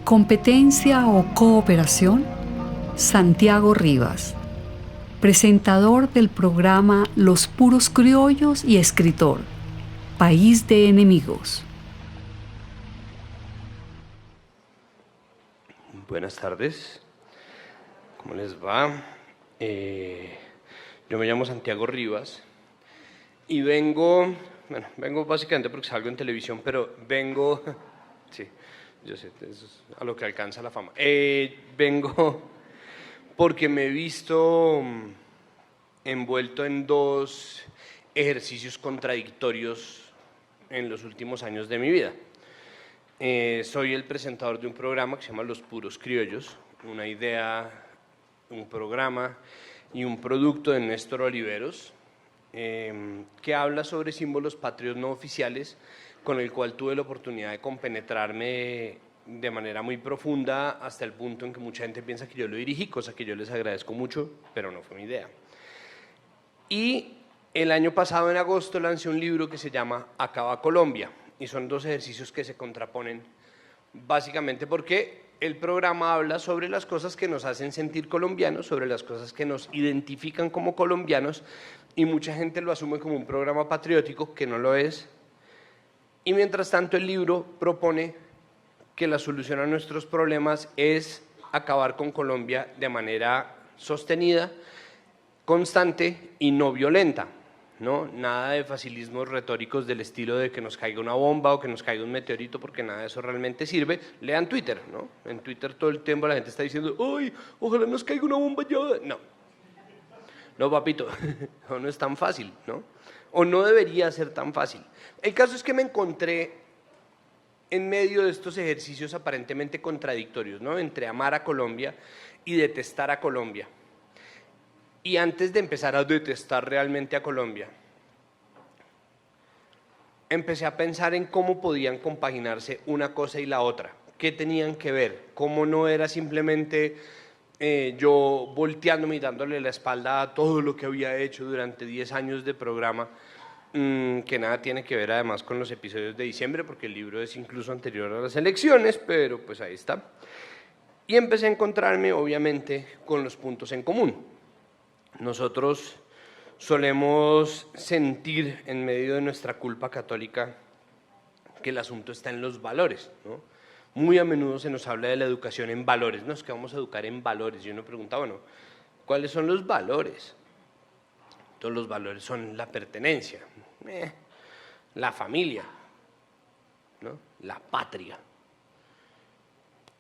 Competencia o cooperación, Santiago Rivas, presentador del programa Los Puros Criollos y escritor, País de Enemigos. Buenas tardes, ¿cómo les va? Yo me llamo Santiago Rivas y vengo básicamente porque salgo en televisión, pero vengo, sí, yo sé, eso es a lo que alcanza la fama. Vengo porque me he visto envuelto en dos ejercicios contradictorios en los últimos años de mi vida. Soy el presentador de un programa que se llama Los Puros Criollos, una idea, un programa y un producto de Néstor Oliveros, que habla sobre símbolos patrios no oficiales, con el cual tuve la oportunidad de compenetrarme de manera muy profunda hasta el punto en que mucha gente piensa que yo lo dirigí, cosa que yo les agradezco mucho, pero no fue mi idea. Y el año pasado, en agosto, lancé un libro que se llama Acaba Colombia, y son dos ejercicios que se contraponen básicamente porque el programa habla sobre las cosas que nos hacen sentir colombianos, sobre las cosas que nos identifican como colombianos, y mucha gente lo asume como un programa patriótico, que no lo es. Y mientras tanto el libro propone que la solución a nuestros problemas es acabar con Colombia de manera sostenida, constante y no violenta, ¿no? Nada de facilismos retóricos del estilo de que nos caiga una bomba o que nos caiga un meteorito, porque nada de eso realmente sirve. Lean Twitter, ¿no? En Twitter todo el tiempo la gente está diciendo, ¡ay, ojalá nos caiga una bomba ya! No, papito, no es tan fácil, ¿no? O no debería ser tan fácil. El caso es que me encontré en medio de estos ejercicios aparentemente contradictorios, ¿no? Entre amar a Colombia y detestar a Colombia. Y antes de empezar a detestar realmente a Colombia, empecé a pensar en cómo podían compaginarse una cosa y la otra, qué tenían que ver, cómo no era simplemente yo volteándome y dándole la espalda a todo lo que había hecho durante 10 años de programa, que nada tiene que ver además con los episodios de diciembre, porque el libro es incluso anterior a las elecciones, pero pues ahí está. Y empecé a encontrarme obviamente con los puntos en común. Nosotros solemos sentir en medio de nuestra culpa católica que el asunto está en los valores, ¿no? Muy a menudo se nos habla de la educación en valores, ¿no? Es que vamos a educar en valores. Y uno pregunta, bueno, ¿cuáles son los valores? Todos los valores son la pertenencia, la familia, ¿no? La patria.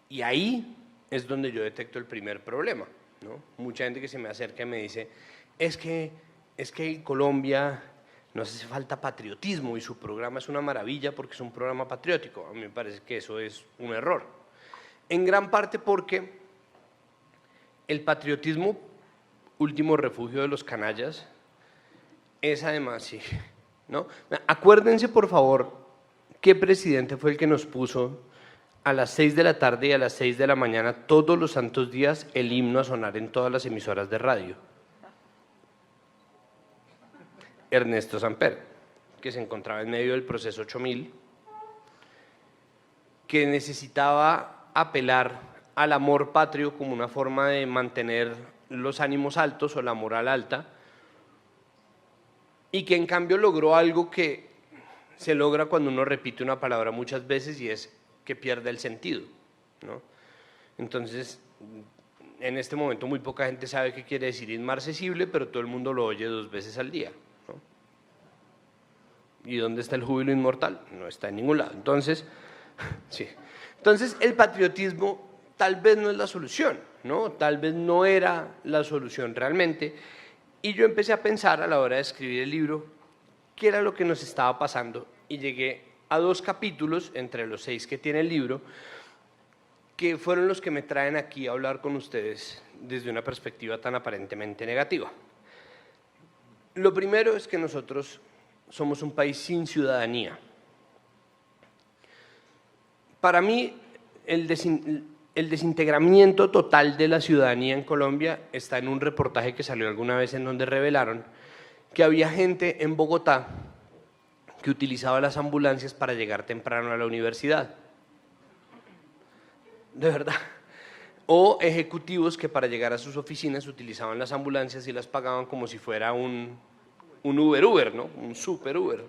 Y ahí es donde yo detecto el primer problema, ¿no? Mucha gente que se me acerca y me dice, es que en Colombia nos hace falta patriotismo y su programa es una maravilla porque es un programa patriótico. A mí me parece que eso es un error. En gran parte porque el patriotismo, último refugio de los canallas, es además, sí, ¿no? Acuérdense, por favor, qué presidente fue el que nos puso a las 6 de la tarde y a las 6 de la mañana todos los santos días el himno a sonar en todas las emisoras de radio. Ernesto Samper, que se encontraba en medio del proceso 8000, que necesitaba apelar al amor patrio como una forma de mantener los ánimos altos o la moral alta, y que en cambio logró algo que se logra cuando uno repite una palabra muchas veces, y es que pierde el sentido, ¿no? Entonces, en este momento muy poca gente sabe qué quiere decir inmarcesible, pero todo el mundo lo oye 2 veces al día, ¿no? ¿Y dónde está el júbilo inmortal? No está en ningún lado. Entonces, sí. Entonces, el patriotismo tal vez no es la solución, ¿no? Tal vez no era la solución realmente. Y yo empecé a pensar a la hora de escribir el libro qué era lo que nos estaba pasando, y llegué a 2 capítulos entre los 6 que tiene el libro, que fueron los que me traen aquí a hablar con ustedes desde una perspectiva tan aparentemente negativa. Lo primero es que nosotros somos un país sin ciudadanía. Para mí, el desintegramiento total de la ciudadanía en Colombia está en un reportaje que salió alguna vez en donde revelaron que había gente en Bogotá que utilizaba las ambulancias para llegar temprano a la universidad. de verdad. O ejecutivos que para llegar a sus oficinas utilizaban las ambulancias y las pagaban como si fuera un Uber, ¿no? Un super Uber.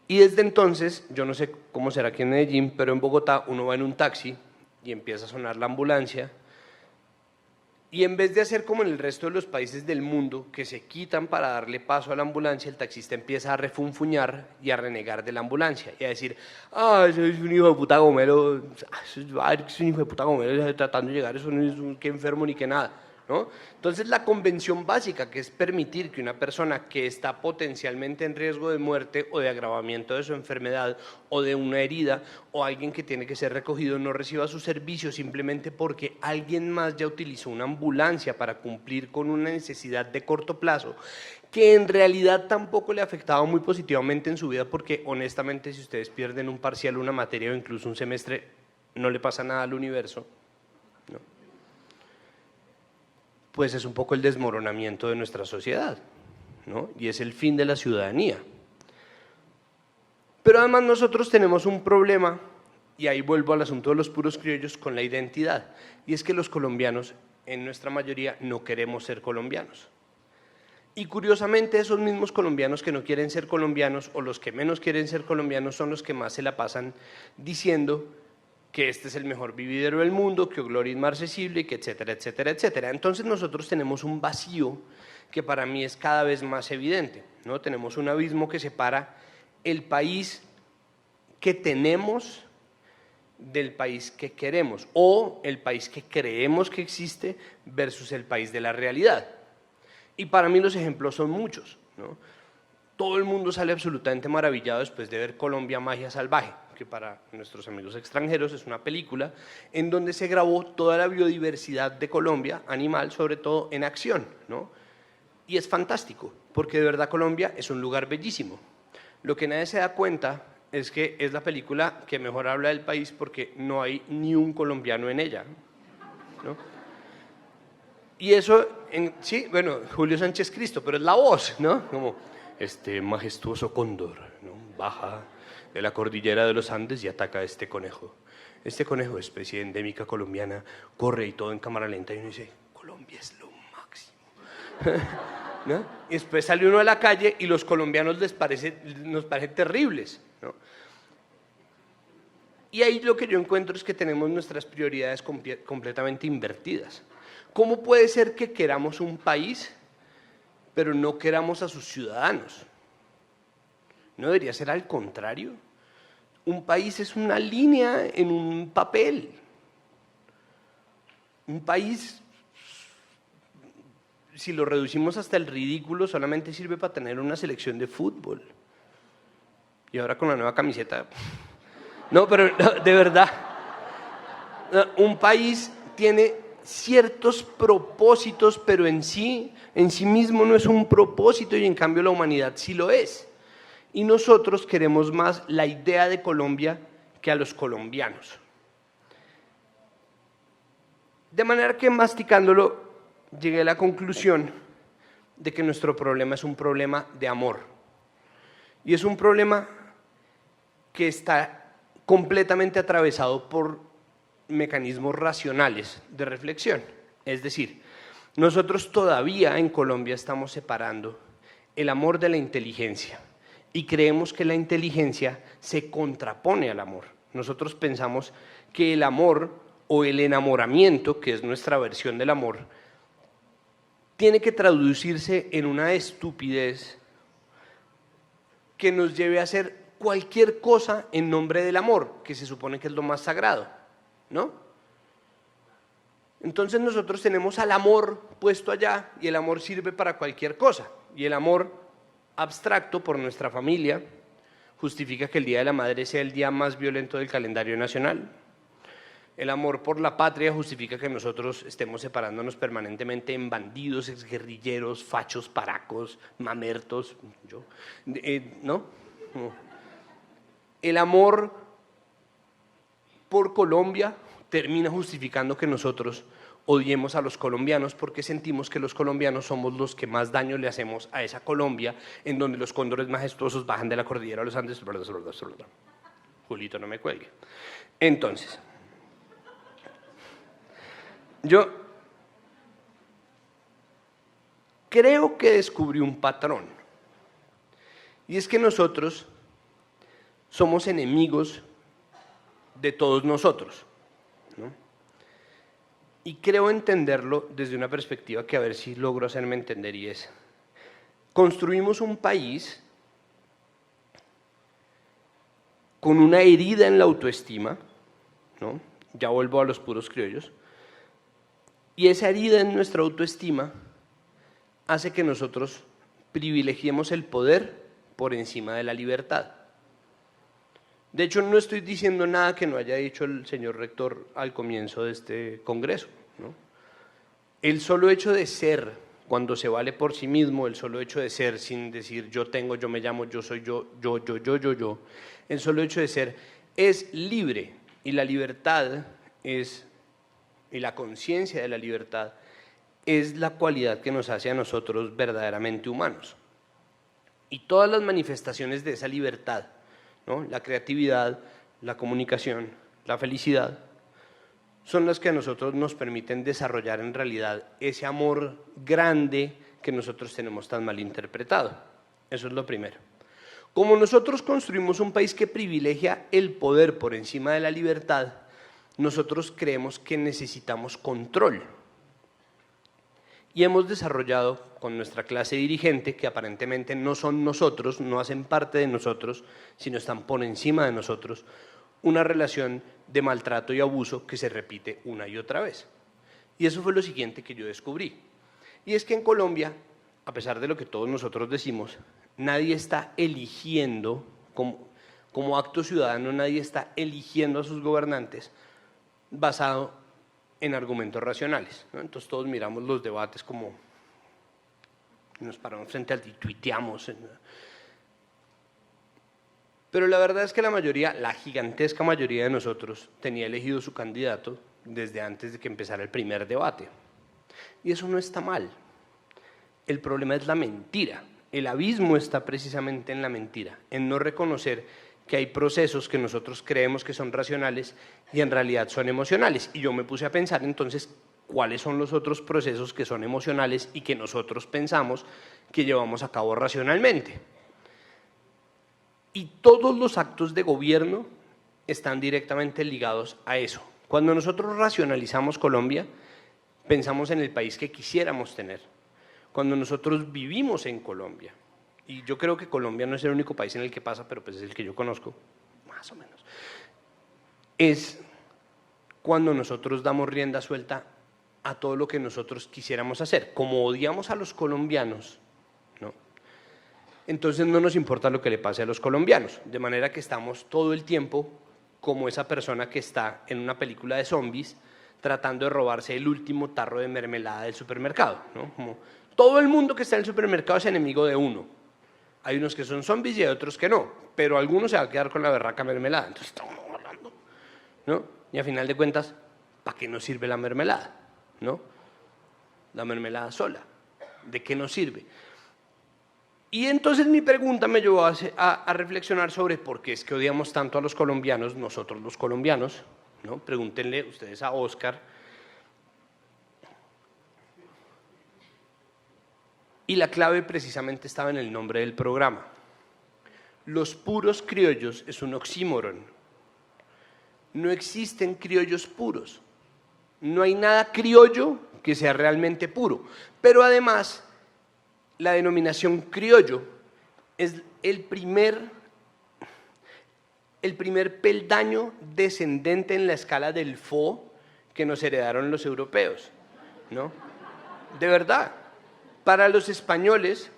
Y desde entonces, yo no sé cómo será aquí en Medellín, pero en Bogotá uno va en un taxi y empieza a sonar la ambulancia, y en vez de hacer como en el resto de los países del mundo, que se quitan para darle paso a la ambulancia, el taxista empieza a refunfuñar y a renegar de la ambulancia, y a decir, eso es un hijo de puta gomelo, es un hijo de puta gomelo tratando de llegar, eso no es un que enfermo ni que nada, ¿no? Entonces la convención básica, que es permitir que una persona que está potencialmente en riesgo de muerte o de agravamiento de su enfermedad o de una herida o alguien que tiene que ser recogido no reciba su servicio simplemente porque alguien más ya utilizó una ambulancia para cumplir con una necesidad de corto plazo, que en realidad tampoco le afectaba muy positivamente en su vida, porque honestamente si ustedes pierden un parcial, una materia o incluso un semestre, no le pasa nada al universo, ¿no? Pues es un poco el desmoronamiento de nuestra sociedad, ¿no? Y es el fin de la ciudadanía. Pero además nosotros tenemos un problema, y ahí vuelvo al asunto de los puros criollos, con la identidad, y es que los colombianos, en nuestra mayoría, no queremos ser colombianos. Y curiosamente esos mismos colombianos que no quieren ser colombianos, o los que menos quieren ser colombianos, son los que más se la pasan diciendo que este es el mejor vividero del mundo, que Gloria es marcesible, que etcétera, etcétera, etcétera. Entonces nosotros tenemos un vacío que para mí es cada vez más evidente, ¿no? Tenemos un abismo que separa el país que tenemos del país que queremos, o el país que creemos que existe versus el país de la realidad. Y para mí los ejemplos son muchos, ¿no? Todo el mundo sale absolutamente maravillado después de ver Colombia Magia Salvaje, que para nuestros amigos extranjeros es una película en donde se grabó toda la biodiversidad de Colombia, animal sobre todo, en acción, ¿no? Y es fantástico, porque de verdad Colombia es un lugar bellísimo. Lo que nadie se da cuenta es que es la película que mejor habla del país porque no hay ni un colombiano en ella, ¿no? Y eso, sí, bueno, Julio Sánchez Cristo, pero es la voz, ¿no? Como este majestuoso cóndor, ¿no? Baja de la cordillera de los Andes y ataca a este conejo. Este conejo, especie endémica colombiana, corre y todo en cámara lenta y uno dice, Colombia es lo máximo, ¿no? Y después sale uno a la calle y los colombianos nos parecen terribles, ¿no? Y ahí lo que yo encuentro es que tenemos nuestras prioridades completamente invertidas. ¿Cómo puede ser que queramos un país, pero no queramos a sus ciudadanos? ¿No debería ser al contrario? Un país es una línea en un papel. Un país, si lo reducimos hasta el ridículo, solamente sirve para tener una selección de fútbol. Y ahora con la nueva camiseta. No, pero no, de verdad. Un país tiene ciertos propósitos, pero en sí mismo no es un propósito, y en cambio la humanidad sí lo es. Y nosotros queremos más la idea de Colombia que a los colombianos. De manera que, masticándolo, llegué a la conclusión de que nuestro problema es un problema de amor. Y es un problema que está completamente atravesado por mecanismos racionales de reflexión. Es decir, nosotros todavía en Colombia estamos separando el amor de la inteligencia y creemos que la inteligencia se contrapone al amor. Nosotros pensamos que el amor o el enamoramiento, que es nuestra versión del amor, tiene que traducirse en una estupidez que nos lleve a hacer cualquier cosa en nombre del amor, que se supone que es lo más sagrado, ¿no? Entonces nosotros tenemos al amor puesto allá y el amor sirve para cualquier cosa. Y el amor abstracto por nuestra familia justifica que el Día de la Madre sea el día más violento del calendario nacional. El amor por la patria justifica que nosotros estemos separándonos permanentemente en bandidos, exguerrilleros, fachos, paracos, mamertos, ¿no? El amor por Colombia termina justificando que nosotros odiemos a los colombianos porque sentimos que los colombianos somos los que más daño le hacemos a esa Colombia en donde los cóndores majestuosos bajan de la cordillera de los Andes. Julito, no me cuelgue. Entonces, yo creo que descubrí un patrón, y es que nosotros somos enemigos de todos nosotros, ¿no? Y creo entenderlo desde una perspectiva que a ver si logro hacerme entender, y es, construimos un país con una herida en la autoestima, ¿no? Ya vuelvo a los puros criollos, y esa herida en nuestra autoestima hace que nosotros privilegiemos el poder por encima de la libertad. De hecho, no estoy diciendo nada que no haya dicho el señor rector al comienzo de este congreso, ¿no? El solo hecho de ser, cuando se vale por sí mismo, el solo hecho de ser sin decir yo tengo, yo me llamo, yo soy yo, el solo hecho de ser es libre, y la libertad es, y la conciencia de la libertad es la cualidad que nos hace a nosotros verdaderamente humanos. Y todas las manifestaciones de esa libertad, ¿no? La creatividad, la comunicación, la felicidad, son las que a nosotros nos permiten desarrollar en realidad ese amor grande que nosotros tenemos tan mal interpretado. Eso es lo primero. Como nosotros construimos un país que privilegia el poder por encima de la libertad, nosotros creemos que necesitamos control. Y hemos desarrollado con nuestra clase dirigente, que aparentemente no son nosotros, no hacen parte de nosotros, sino están por encima de nosotros, una relación de maltrato y abuso que se repite una y otra vez. Y eso fue lo siguiente que yo descubrí. Y es que en Colombia, a pesar de lo que todos nosotros decimos, nadie está eligiendo, como acto ciudadano, nadie está eligiendo a sus gobernantes basado en argumentos racionales, ¿no? Entonces todos miramos los debates como nos paramos frente al y tuiteamos. Pero la verdad es que la mayoría, la gigantesca mayoría de nosotros tenía elegido su candidato desde antes de que empezara el primer debate. Y eso no está mal. El problema es la mentira. El abismo está precisamente en la mentira, en no reconocer que hay procesos que nosotros creemos que son racionales y en realidad son emocionales. Y yo me puse a pensar entonces cuáles son los otros procesos que son emocionales y que nosotros pensamos que llevamos a cabo racionalmente. Y todos los actos de gobierno están directamente ligados a eso. Cuando nosotros racionalizamos Colombia, pensamos en el país que quisiéramos tener. Cuando nosotros vivimos en Colombia, y yo creo que Colombia no es el único país en el que pasa, pero pues es el que yo conozco, más o menos, es cuando nosotros damos rienda suelta a todo lo que nosotros quisiéramos hacer. Como odiamos a los colombianos, ¿no? Entonces no nos importa lo que le pase a los colombianos, de manera que estamos todo el tiempo como esa persona que está en una película de zombies tratando de robarse el último tarro de mermelada del supermercado, ¿no? Como todo el mundo que está en el supermercado es enemigo de uno. Hay unos que son zombies y hay otros que no, pero algunos se va a quedar con la berraca mermelada. Entonces estamos hablando, ¿no? Y a final de cuentas, ¿para qué nos sirve la mermelada? ¿No? La mermelada sola, ¿de qué nos sirve? Y entonces mi pregunta me llevó a reflexionar sobre por qué es que odiamos tanto a los colombianos, nosotros los colombianos, ¿no? Pregúntenle ustedes a Oscar. Y la clave precisamente estaba en el nombre del programa. Los puros criollos es un oxímoron. No existen criollos puros. No hay nada criollo que sea realmente puro. Pero además, la denominación criollo es el primer peldaño descendente en la escala del fo que nos heredaron los europeos, ¿no? De verdad. Para los españoles,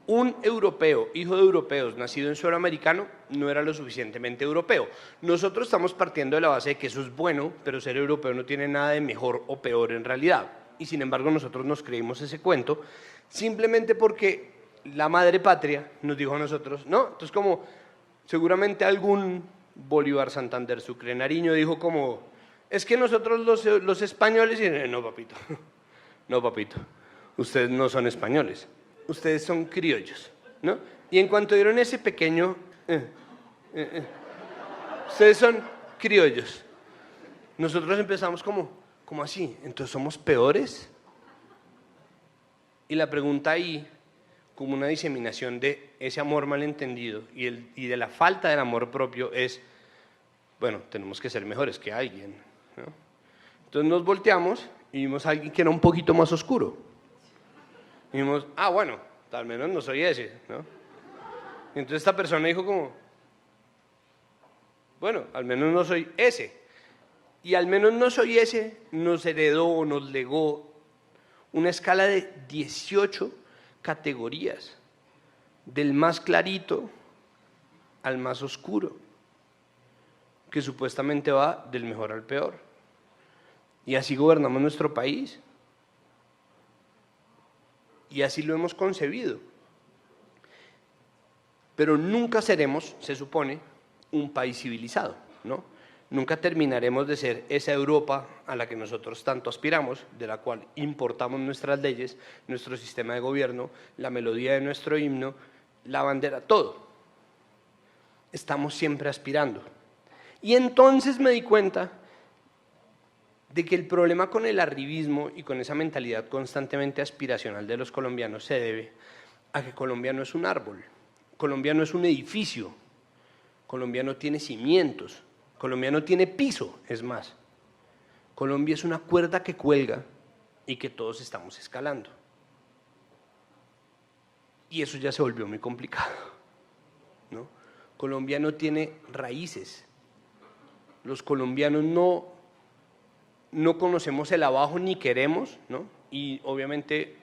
un europeo, hijo de europeos, nacido en suelo americano, no era lo suficientemente europeo. Nosotros estamos partiendo de la base de que eso es bueno, pero ser europeo no tiene nada de mejor o peor en realidad. Y sin embargo nosotros nos creímos ese cuento simplemente porque la madre patria nos dijo a nosotros, ¿no? Entonces como seguramente algún Bolívar, Santander, Sucre, Nariño dijo como, es que nosotros los españoles, y no papito, no papito. Ustedes no son españoles, ustedes son criollos, ¿no? Y en cuanto dieron ese pequeño, Ustedes son criollos. Nosotros empezamos como así, entonces somos peores. Y la pregunta ahí, como una diseminación de ese amor malentendido y de la falta del amor propio es, bueno, tenemos que ser mejores que alguien, ¿no? Entonces nos volteamos y vimos a alguien que era un poquito más oscuro. Y vimos, bueno, al menos no soy ese, ¿no? Y entonces esta persona dijo como, bueno, al menos no soy ese. Y al menos no soy ese nos heredó o nos legó una escala de 18 categorías, del más clarito al más oscuro, que supuestamente va del mejor al peor. Y así gobernamos nuestro país. Y así lo hemos concebido. Pero nunca seremos, se supone, un país civilizado, ¿no? Nunca terminaremos de ser esa Europa a la que nosotros tanto aspiramos, de la cual importamos nuestras leyes, nuestro sistema de gobierno, la melodía de nuestro himno, la bandera, todo. Estamos siempre aspirando. Y entonces me di cuenta de que el problema con el arribismo y con esa mentalidad constantemente aspiracional de los colombianos se debe a que Colombia no es un árbol, Colombia no es un edificio, Colombia no tiene cimientos, Colombia no tiene piso, es más, Colombia es una cuerda que cuelga y que todos estamos escalando. Y eso ya se volvió muy complicado, ¿no? Colombia no tiene raíces, los colombianos no conocemos el abajo ni queremos, ¿no? Y obviamente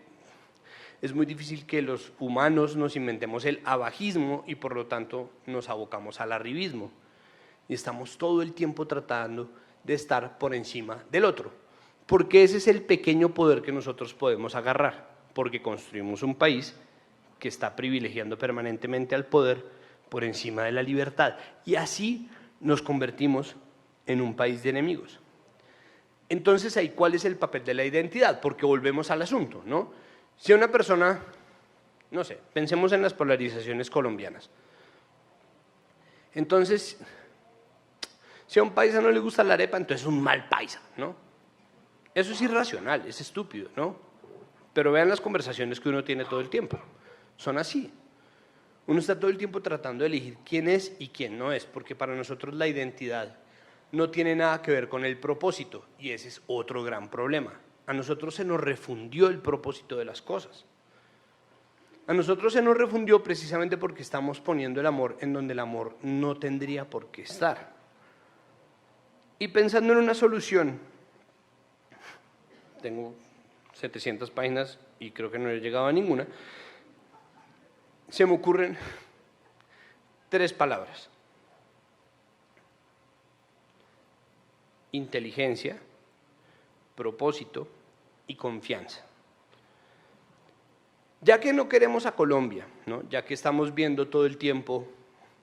es muy difícil que los humanos nos inventemos el abajismo y por lo tanto nos abocamos al arribismo. Y estamos todo el tiempo tratando de estar por encima del otro, porque ese es el pequeño poder que nosotros podemos agarrar, porque construimos un país que está privilegiando permanentemente al poder por encima de la libertad. Y así nos convertimos en un país de enemigos. Entonces, ahí, ¿cuál es el papel de la identidad? Porque volvemos al asunto, ¿no? Si a una persona, no sé, pensemos en las polarizaciones colombianas. Entonces, si a un paisa no le gusta la arepa, entonces es un mal paisa, ¿no? Eso es irracional, es estúpido, ¿no? Pero vean las conversaciones que uno tiene todo el tiempo. Son así. Uno está todo el tiempo tratando de elegir quién es y quién no es, porque para nosotros la identidad no tiene nada que ver con el propósito, y ese es otro gran problema. A nosotros se nos refundió el propósito de las cosas. A nosotros se nos refundió precisamente porque estamos poniendo el amor en donde el amor no tendría por qué estar. Y pensando en una solución, tengo 700 páginas y creo que no he llegado a ninguna, se me ocurren 3 palabras. Inteligencia, propósito y confianza. Ya que no queremos a Colombia, ¿no? Ya que estamos viendo todo el tiempo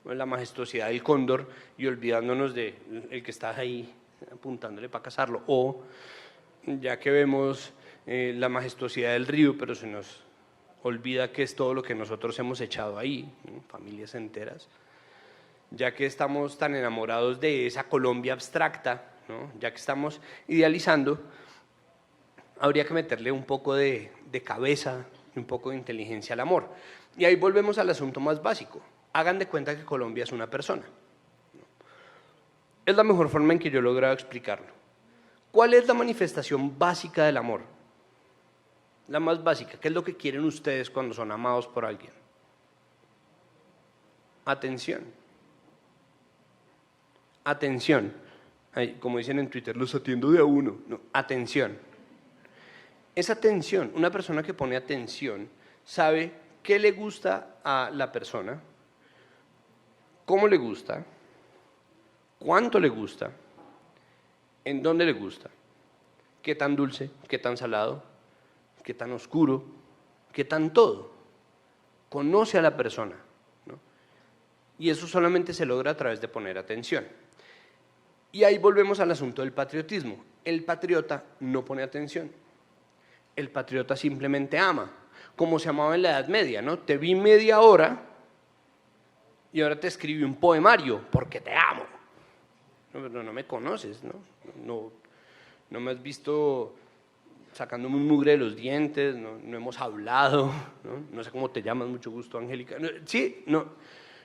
la majestuosidad del cóndor y olvidándonos de el que está ahí apuntándole para cazarlo, o ya que vemos la majestuosidad del río, pero se nos olvida que es todo lo que nosotros hemos echado ahí, ¿no? Familias enteras, ya que estamos tan enamorados de esa Colombia abstracta, ¿no? Ya que estamos idealizando, habría que meterle un poco de cabeza y un poco de inteligencia al amor. Y ahí volvemos al asunto más básico. Hagan de cuenta que Colombia es una persona. Es la mejor forma en que yo he logrado explicarlo. ¿Cuál es la manifestación básica del amor? La más básica. ¿Qué es lo que quieren ustedes cuando son amados por alguien? Atención. Atención. Ay, como dicen en Twitter, los atiendo de a uno. No, atención. Esa atención, una persona que pone atención sabe qué le gusta a la persona, cómo le gusta, cuánto le gusta, en dónde le gusta, qué tan dulce, qué tan salado, qué tan oscuro, qué tan todo. Conoce a la persona, ¿no? Y eso solamente se logra a través de poner atención. Y ahí volvemos al asunto del patriotismo. El patriota no pone atención. El patriota simplemente ama, como se amaba en la Edad Media, ¿no? Te vi media hora y ahora te escribí un poemario porque te amo, No me conoces, no me has visto sacándome un mugre de los dientes, no hemos hablado, no sé cómo te llamas, mucho gusto, Angélica.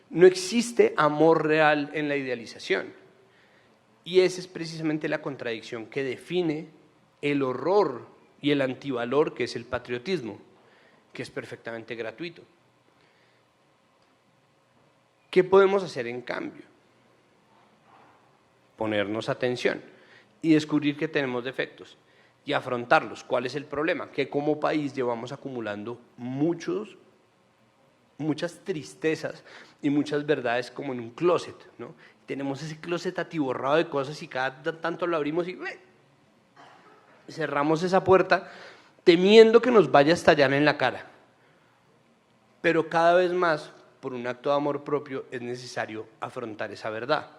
No existe amor real en la idealización. Y esa es precisamente la contradicción que define el horror y el antivalor que es el patriotismo, que es perfectamente gratuito. ¿Qué podemos hacer en cambio? Ponernos atención y descubrir que tenemos defectos y afrontarlos. ¿Cuál es el problema? Que como país llevamos acumulando muchas tristezas y muchas verdades como en un closet, ¿no? Tenemos ese closet atiborrado de cosas y cada tanto lo abrimos y cerramos esa puerta temiendo que nos vaya a estallar en la cara. Pero cada vez más, por un acto de amor propio, es necesario afrontar esa verdad.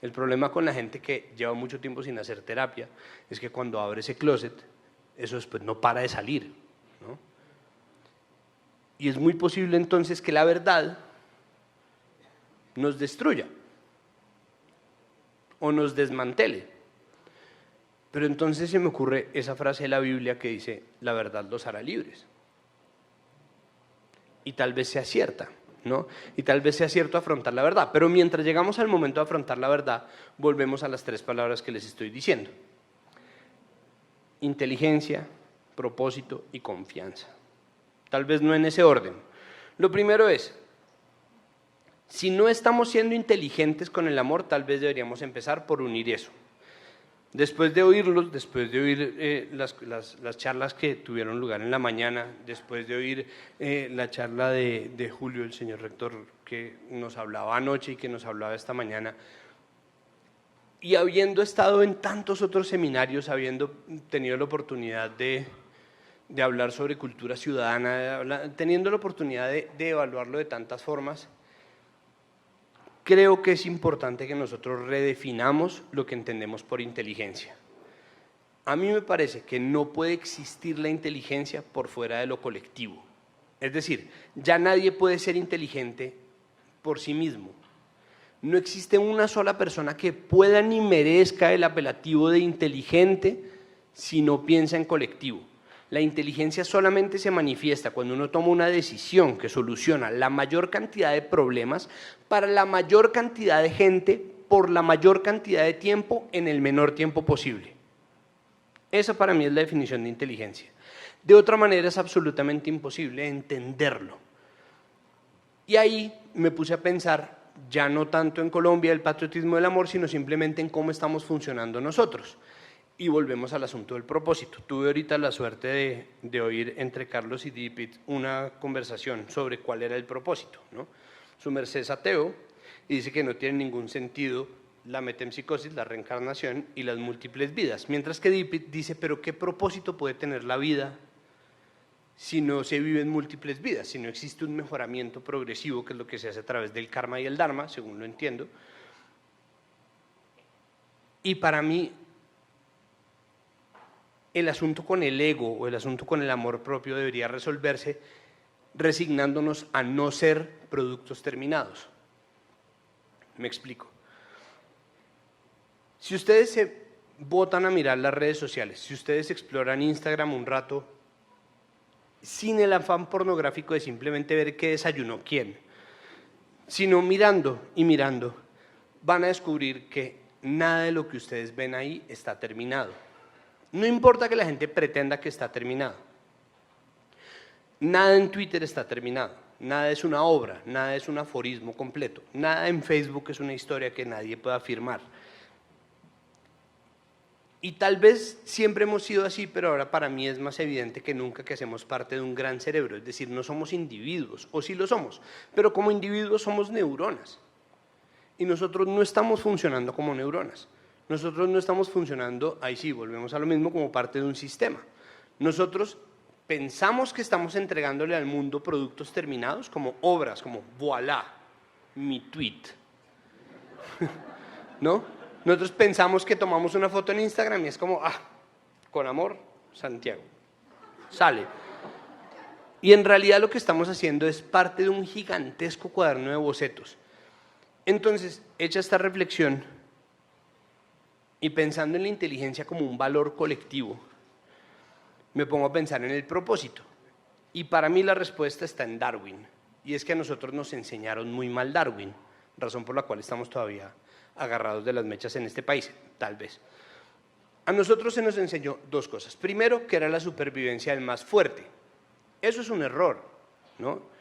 El problema con la gente que lleva mucho tiempo sin hacer terapia es que cuando abre ese closet, eso después no para de salir, ¿no? Y es muy posible entonces que la verdad nos destruya o nos desmantele. Pero entonces se me ocurre esa frase de la Biblia que dice, la verdad los hará libres. Y tal vez sea cierta, ¿no? Y tal vez sea cierto afrontar la verdad, pero mientras llegamos al momento de afrontar la verdad, volvemos a las 3 palabras que les estoy diciendo: inteligencia, propósito y confianza. Tal vez no en ese orden. Lo primero es, si no estamos siendo inteligentes con el amor, tal vez deberíamos empezar por unir eso. Después de oírlos, después de oír las charlas que tuvieron lugar en la mañana, después de oír la charla de Julio, el señor rector, que nos hablaba anoche y que nos hablaba esta mañana, y habiendo estado en tantos otros seminarios, habiendo tenido la oportunidad de hablar sobre cultura ciudadana, teniendo la oportunidad de evaluarlo de tantas formas, creo que es importante que nosotros redefinamos lo que entendemos por inteligencia. A mí me parece que no puede existir la inteligencia por fuera de lo colectivo. Es decir, ya nadie puede ser inteligente por sí mismo. No existe una sola persona que pueda ni merezca el apelativo de inteligente si no piensa en colectivo. La inteligencia solamente se manifiesta cuando uno toma una decisión que soluciona la mayor cantidad de problemas para la mayor cantidad de gente por la mayor cantidad de tiempo en el menor tiempo posible. Esa para mí es la definición de inteligencia. De otra manera es absolutamente imposible entenderlo. Y ahí me puse a pensar, ya no tanto en Colombia, el patriotismo del amor, sino simplemente en cómo estamos funcionando nosotros. Y volvemos al asunto del propósito. Tuve ahorita la suerte de oír entre Carlos y Dipit una conversación sobre cuál era el propósito, ¿no? Su merced es ateo y dice que no tiene ningún sentido la metempsicosis, la reencarnación y las múltiples vidas. Mientras que Dipit dice, pero ¿qué propósito puede tener la vida si no se vive en múltiples vidas? Si no existe un mejoramiento progresivo, que es lo que se hace a través del karma y el dharma, según lo entiendo. Y para mí, el asunto con el ego o el asunto con el amor propio debería resolverse resignándonos a no ser productos terminados. Me explico. Si ustedes se botan a mirar las redes sociales, si ustedes exploran Instagram un rato, sin el afán pornográfico de simplemente ver qué desayunó quién, sino mirando y mirando, van a descubrir que nada de lo que ustedes ven ahí está terminado. No importa que la gente pretenda que está terminado. Nada en Twitter está terminado, nada es una obra, nada es un aforismo completo, nada en Facebook es una historia que nadie pueda afirmar. Y tal vez siempre hemos sido así, pero ahora para mí es más evidente que nunca que hacemos parte de un gran cerebro, es decir, no somos individuos, o sí lo somos, pero como individuos somos neuronas. Y nosotros no estamos funcionando como neuronas. Nosotros no estamos funcionando, ahí sí, volvemos a lo mismo, como parte de un sistema. Nosotros pensamos que estamos entregándole al mundo productos terminados, como obras, como voilà, mi tweet. ¿No? Nosotros pensamos que tomamos una foto en Instagram y es como, con amor, Santiago. Sale. Y en realidad lo que estamos haciendo es parte de un gigantesco cuaderno de bocetos. Entonces, hecha esta reflexión, y pensando en la inteligencia como un valor colectivo, me pongo a pensar en el propósito. Y para mí la respuesta está en Darwin. Y es que a nosotros nos enseñaron muy mal Darwin, razón por la cual estamos todavía agarrados de las mechas en este país, tal vez. A nosotros se nos enseñó dos cosas. Primero, que era la supervivencia del más fuerte. Eso es un error, ¿no?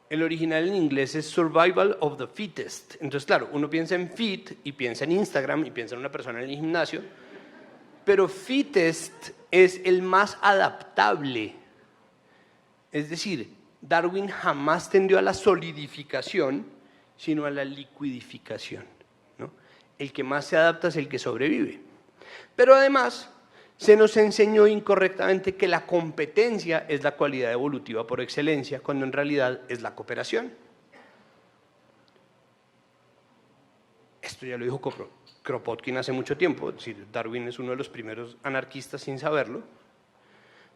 El original en inglés es survival of the fittest. Entonces, claro, uno piensa en fit y piensa en Instagram y piensa en una persona en el gimnasio, pero fittest es el más adaptable. Es decir, Darwin jamás tendió a la solidificación, sino a la liquidificación, ¿no? El que más se adapta es el que sobrevive. Pero además, se nos enseñó incorrectamente que la competencia es la cualidad evolutiva por excelencia, cuando en realidad es la cooperación. Esto ya lo dijo Kropotkin hace mucho tiempo, es decir, Darwin es uno de los primeros anarquistas sin saberlo.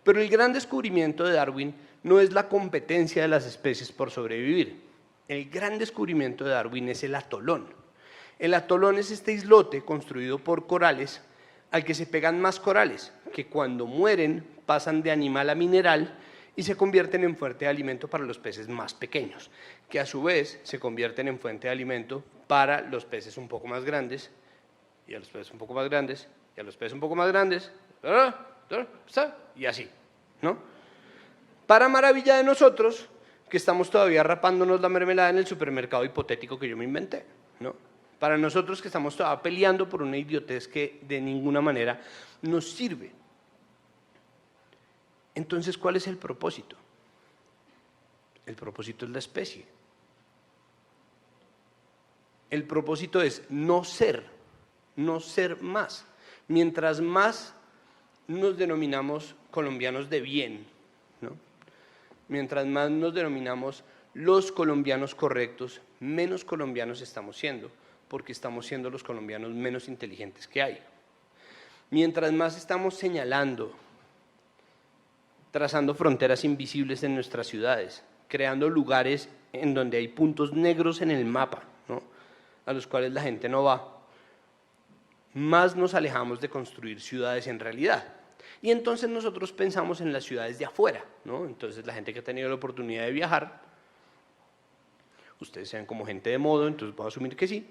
Pero el gran descubrimiento de Darwin no es la competencia de las especies por sobrevivir. El gran descubrimiento de Darwin es el atolón. El atolón es este islote construido por corales al que se pegan más corales, que cuando mueren pasan de animal a mineral y se convierten en fuente de alimento para los peces más pequeños, que a su vez se convierten en fuente de alimento para los peces un poco más grandes, y a los peces un poco más grandes, y a los peces un poco más grandes, y así, ¿no? Para maravilla de nosotros, que estamos todavía rapándonos la mermelada en el supermercado hipotético que yo me inventé, ¿no? Para nosotros que estamos todavía peleando por una idiotez que de ninguna manera nos sirve. Entonces, ¿cuál es el propósito? El propósito es la especie. El propósito es no ser más. Mientras más nos denominamos colombianos de bien, ¿no? Mientras más nos denominamos los colombianos correctos, menos colombianos estamos siendo, porque estamos siendo los colombianos menos inteligentes que hay. Mientras más estamos señalando, trazando fronteras invisibles en nuestras ciudades, creando lugares en donde hay puntos negros en el mapa, ¿no? A los cuales la gente no va, más nos alejamos de construir ciudades en realidad. Y entonces nosotros pensamos en las ciudades de afuera, ¿no? Entonces la gente que ha tenido la oportunidad de viajar, ustedes sean como gente de modo, entonces voy a asumir que sí,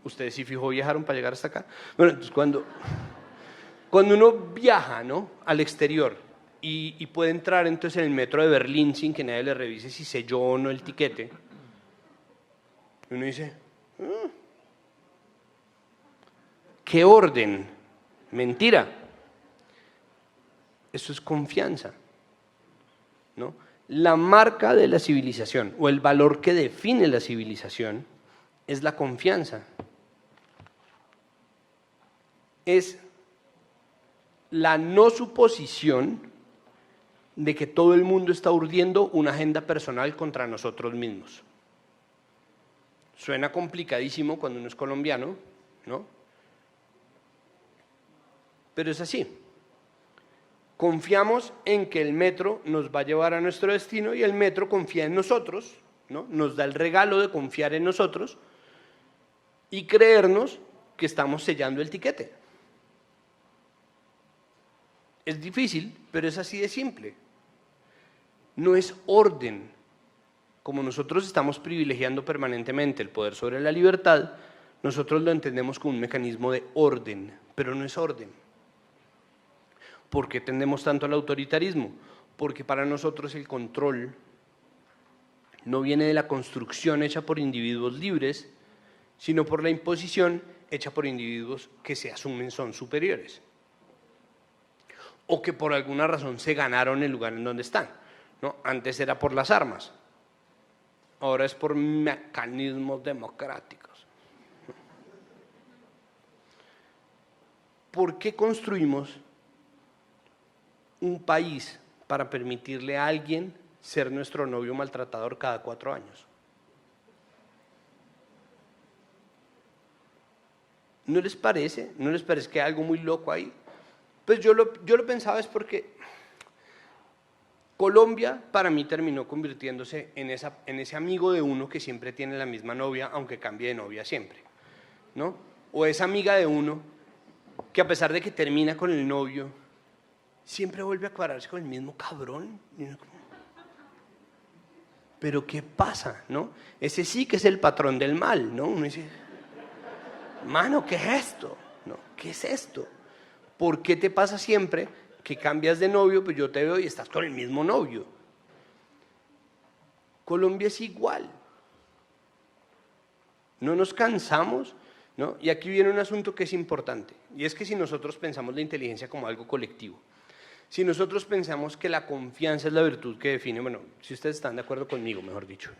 ustedes sí fijo viajaron para llegar hasta acá. Bueno, entonces cuando uno viaja, ¿no?, al exterior y puede entrar entonces en el metro de Berlín sin que nadie le revise si selló o no el tiquete, uno dice, ¿qué orden? Mentira. Eso es confianza, ¿no? La marca de la civilización o el valor que define la civilización es la confianza. Es la no suposición de que todo el mundo está urdiendo una agenda personal contra nosotros mismos. Suena complicadísimo cuando uno es colombiano, ¿no? Pero es así. Confiamos en que el metro nos va a llevar a nuestro destino y el metro confía en nosotros, ¿no? Nos da el regalo de confiar en nosotros y creernos que estamos sellando el tiquete. Es difícil, pero es así de simple. No es orden. Como nosotros estamos privilegiando permanentemente el poder sobre la libertad, nosotros lo entendemos como un mecanismo de orden, pero no es orden. ¿Por qué tendemos tanto al autoritarismo? Porque para nosotros el control no viene de la construcción hecha por individuos libres, sino por la imposición hecha por individuos que se asumen son superiores o que por alguna razón se ganaron el lugar en donde están, ¿no? Antes era por las armas, ahora es por mecanismos democráticos. ¿Por qué construimos un país para permitirle a alguien ser nuestro novio maltratador cada 4 años? ¿No les parece? ¿No les parece que hay algo muy loco ahí? Pues yo lo pensaba es porque Colombia para mí terminó convirtiéndose en ese amigo de uno que siempre tiene la misma novia, aunque cambie de novia siempre, ¿no? O esa amiga de uno que a pesar de que termina con el novio, siempre vuelve a cuadrarse con el mismo cabrón. Pero ¿qué pasa, no? Ese sí que es el patrón del mal, ¿no? Uno dice, mano, ¿qué es esto? ¿No? ¿Qué es esto? ¿Por qué te pasa siempre que cambias de novio, pues yo te veo y estás con el mismo novio? Colombia es igual. No nos cansamos, ¿no? Y aquí viene un asunto que es importante, y es que si nosotros pensamos la inteligencia como algo colectivo, si nosotros pensamos que la confianza es la virtud que define, bueno, si ustedes están de acuerdo conmigo, mejor dicho,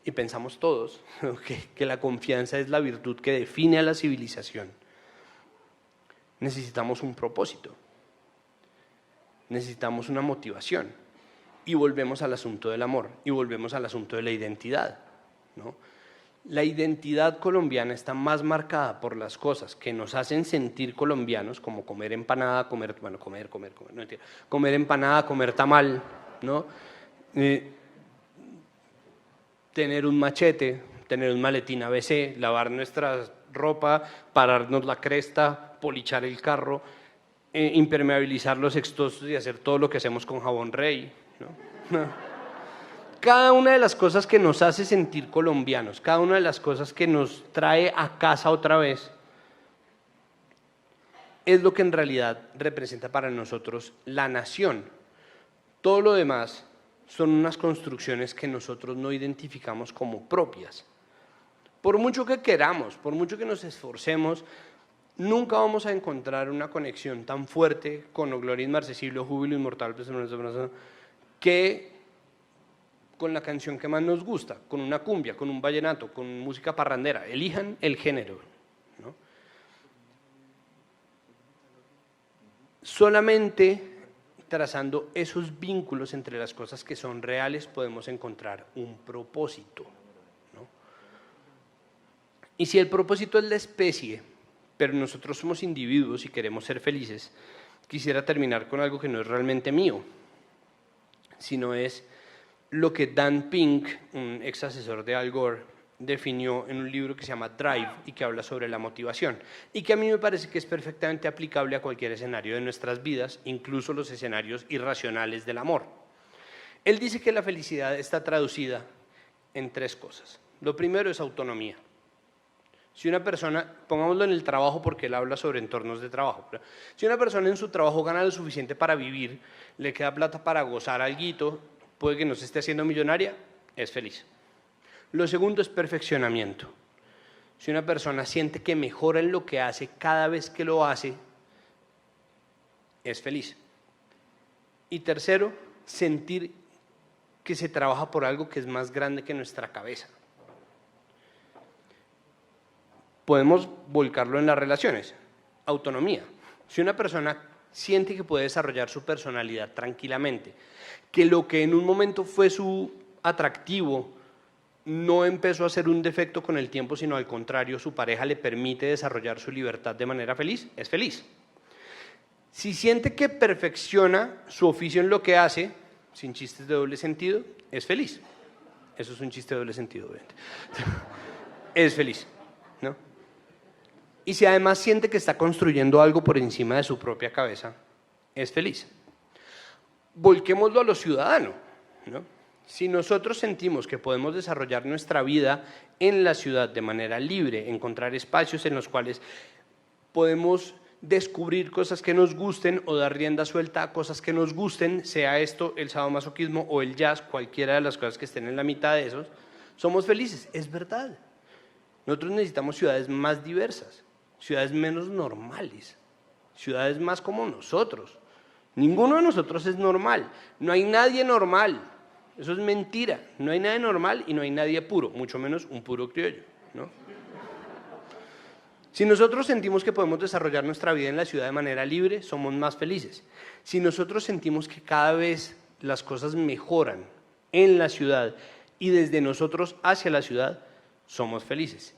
y pensamos todos, ¿no?, que la confianza es la virtud que define a la civilización, necesitamos un propósito, necesitamos una motivación, y volvemos al asunto del amor, y volvemos al asunto de la identidad, ¿no? La identidad colombiana está más marcada por las cosas que nos hacen sentir colombianos, como comer empanada, comer empanada, comer tamal, ¿no? Tener un machete, tener un maletín ABC, lavar nuestra ropa, pararnos la cresta, polichar el carro, impermeabilizar los extosos y hacer todo lo que hacemos con jabón Rey, ¿no? Cada una de las cosas que nos hace sentir colombianos, cada una de las cosas que nos trae a casa otra vez, es lo que en realidad representa para nosotros la nación. Todo lo demás son unas construcciones que nosotros no identificamos como propias. Por mucho que queramos, por mucho que nos esforcemos, nunca vamos a encontrar una conexión tan fuerte con O Gloria Inmarcesible, Júbilo Inmortal, que con la canción que más nos gusta, con una cumbia, con un vallenato, con música parrandera. Elijan el género, ¿no? Solamente trazando esos vínculos entre las cosas que son reales podemos encontrar un propósito, ¿no? Y si el propósito es la especie, pero nosotros somos individuos y queremos ser felices, quisiera terminar con algo que no es realmente mío, sino es lo que Dan Pink, un ex asesor de Al Gore, definió en un libro que se llama Drive y que habla sobre la motivación, y que a mí me parece que es perfectamente aplicable a cualquier escenario de nuestras vidas, incluso los escenarios irracionales del amor. Él dice que la felicidad está traducida en 3 cosas. Lo primero es autonomía. Si una persona, pongámoslo en el trabajo porque él habla sobre entornos de trabajo, pero si una persona en su trabajo gana lo suficiente para vivir, le queda plata para gozar alguito, puede que no se esté haciendo millonaria, es feliz. Lo segundo es perfeccionamiento. Si una persona siente que mejora en lo que hace cada vez que lo hace, es feliz. Y tercero, sentir que se trabaja por algo que es más grande que nuestra cabeza. Podemos volcarlo en las relaciones. Autonomía. Si una persona siente que puede desarrollar su personalidad tranquilamente, que lo que en un momento fue su atractivo no empezó a ser un defecto con el tiempo, sino al contrario, su pareja le permite desarrollar su libertad de manera feliz, es feliz. Si siente que perfecciona su oficio en lo que hace, sin chistes de doble sentido, es feliz. Eso es un chiste de doble sentido, obviamente. Es feliz, ¿no? Y si además siente que está construyendo algo por encima de su propia cabeza, es feliz. Volquémoslo a lo ciudadano, ¿no? Si nosotros sentimos que podemos desarrollar nuestra vida en la ciudad de manera libre, encontrar espacios en los cuales podemos descubrir cosas que nos gusten o dar rienda suelta a cosas que nos gusten, sea esto el sadomasoquismo o el jazz, cualquiera de las cosas que estén en la mitad de esos, somos felices. Es verdad. Nosotros necesitamos ciudades más diversas, ciudades menos normales, ciudades más como nosotros. Ninguno de nosotros es normal, no hay nadie normal, eso es mentira, no hay nadie normal y no hay nadie puro, mucho menos un puro criollo, ¿no? Si nosotros sentimos que podemos desarrollar nuestra vida en la ciudad de manera libre, somos más felices. Si nosotros sentimos que cada vez las cosas mejoran en la ciudad y desde nosotros hacia la ciudad, somos felices.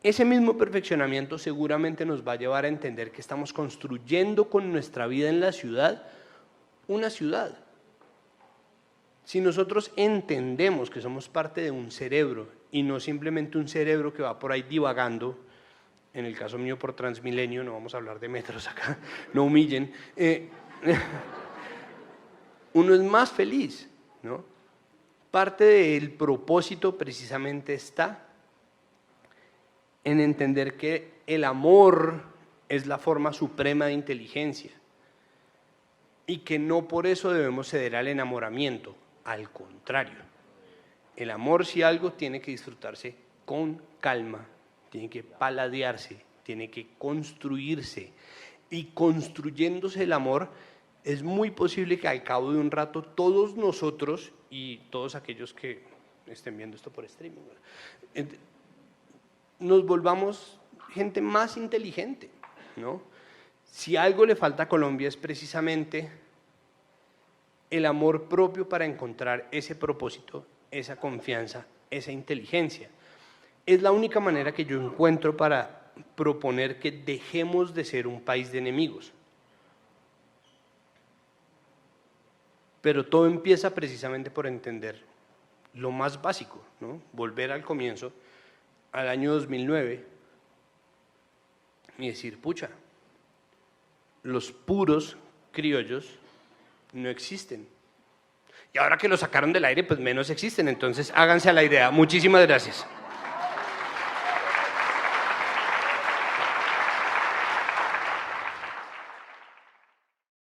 Ese mismo perfeccionamiento seguramente nos va a llevar a entender que estamos construyendo con nuestra vida en la ciudad una ciudad. Si nosotros entendemos que somos parte de un cerebro y no simplemente un cerebro que va por ahí divagando, en el caso mío por Transmilenio, no vamos a hablar de metros acá, no humillen, uno es más feliz, ¿no? Parte del propósito precisamente está en entender que el amor es la forma suprema de inteligencia y que no por eso debemos ceder al enamoramiento, al contrario. El amor, si algo, tiene que disfrutarse con calma, tiene que paladearse, tiene que construirse. Y construyéndose el amor, es muy posible que al cabo de un rato todos nosotros y todos aquellos que estén viendo esto por streaming, nos volvamos gente más inteligente, ¿no? Si algo le falta a Colombia es precisamente el amor propio para encontrar ese propósito, esa confianza, esa inteligencia. Es la única manera que yo encuentro para proponer que dejemos de ser un país de enemigos. Pero todo empieza precisamente por entender lo más básico, ¿no? Volver al comienzo, al año 2009, y decir, pucha, los puros criollos no existen. Y ahora que lo sacaron del aire, pues menos existen. Entonces, háganse a la idea. Muchísimas gracias.